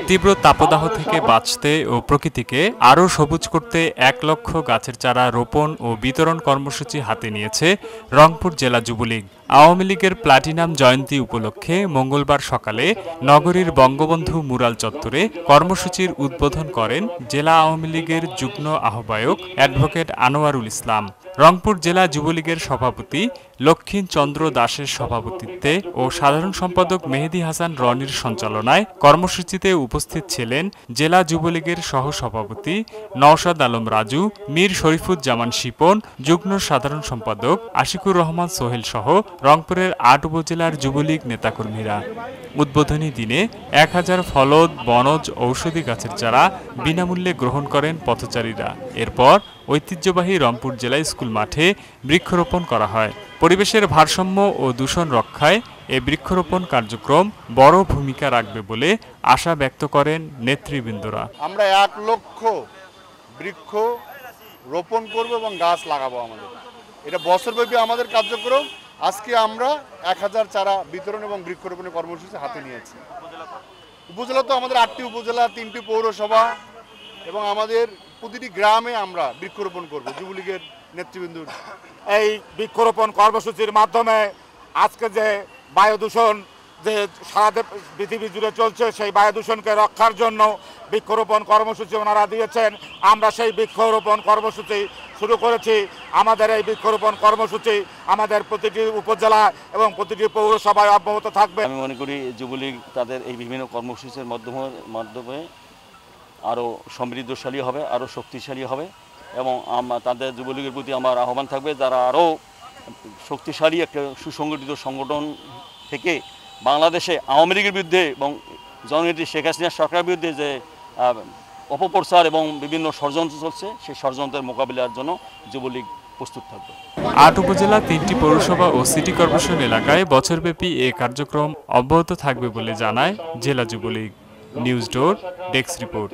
তীব্র তাপদাহ থেকে বাঁচতে ও প্রকৃতিকে আরও সবুজ করতে ১ লক্ষ গাছের চারা রোপণ ও বিতরণ কর্মসূচি হাতে নিয়েছে রংপুর জেলা যুবলীগ। আওয়ামী লীগের প্লাটিনাম জয়ন্তী উপলক্ষে মঙ্গলবার সকালে নগরীর বঙ্গবন্ধু মুরাল চত্বরে কর্মসূচির উদ্বোধন করেন জেলা আওয়ামী লীগের যুগ্ম আহ্বায়ক অ্যাডভোকেট আনোয়ারুল ইসলাম। রংপুর জেলা যুবলীগের সভাপতি লক্ষীন চন্দ্র দাসের সভাপতিত্বে ও সাধারণ সম্পাদক মেহেদী হাসান রনির সঞ্চালনায় কর্মসূচিতে উপস্থিত ছিলেন জেলা যুবলীগের সহসভাপতি নওশাদ আলম রাজু, মীর শরীফুজ্জামান শিপন, যুগ্ম সাধারণ সম্পাদক আশিকুর রহমান সোহেল সহ রংপুরের ৮ উপজেলার যুবলীগ নেতাকর্মীরা। উদ্বোধনী দিনে ১,০০০ ফলদ, বনজ, ঔষধি গাছের চারা বিনামূল্যে গ্রহণ করেন পথচারীরা। এরপর ঐতিহ্যবাহী রংপুর জেলা স্কুল মাঠে বৃক্ষরোপণ করা হয়। পরিবেশের ভারসাম্য ও দূষণ রক্ষায় এ বৃক্ষরোপণ কার্যক্রম বড় ভূমিকা রাখবে বলে আশা ব্যক্ত করেন নেতৃবৃন্দরা। আমরা ১ লক্ষ বৃক্ষ রোপণ করব এবং গাছ লাগাবো। এটা বছরব্যাপী আমাদের কার্যক্রম। আজকে আমরা ১,০০০ চারা বিতরণ এবং বৃক্ষরোপণের কর্মসূচি হাতে নিয়েছি। উপজেলা তো আমাদের ৮টি উপজেলা, ৩টি পৌরসভা এবং আমাদের প্রতিটি গ্রামে আমরা বৃক্ষরোপণ করব যুবলীগের নেতৃবৃন্দ। এই বৃক্ষরোপণ কর্মসূচির মাধ্যমে আজকে যে বায়ু দূষণ যে সারা পৃথিবী জুড়ে চলছে, সেই বায়ু দূষণকে রক্ষার জন্য বৃক্ষরোপণ কর্মসূচি ওনারা দিয়েছেন। আমরা সেই বৃক্ষরোপণ কর্মসূচি শুরু করেছি। আমাদের এই বৃক্ষরোপণ কর্মসূচি আমাদের প্রতিটি উপজেলা এবং প্রতিটি পৌরসভায় অব্যাহত থাকবে। আমি মনে করি যুবলীগ তাদের এই বিভিন্ন কর্মসূচির মাধ্যমে আরও সমৃদ্ধশালী হবে, আরও শক্তিশালী হবে এবং তাদের যুবলীগের প্রতি আমার আহ্বান থাকবে যারা আরও শক্তিশালী একটা সুসংগঠিত সংগঠন থেকে বাংলাদেশে আওয়ামী লীগের বিরুদ্ধে এবং জননেত্রী শেখ হাসিনা সরকারের বিরুদ্ধে যে অপপ্রচার এবং বিভিন্ন ষড়যন্ত্র চলছে, সেই ষড়যন্ত্রের মোকাবিলার জন্য যুবলীগ প্রস্তুত থাকবে। ৮ উপজেলা, ৩টি পৌরসভা ও সিটি কর্পোরেশন এলাকায় বছরব্যাপী এ কার্যক্রম অব্যাহত থাকবে বলে জানায় জেলা যুবলীগ। নিউজ ডোর, ডেস্ক রিপোর্ট।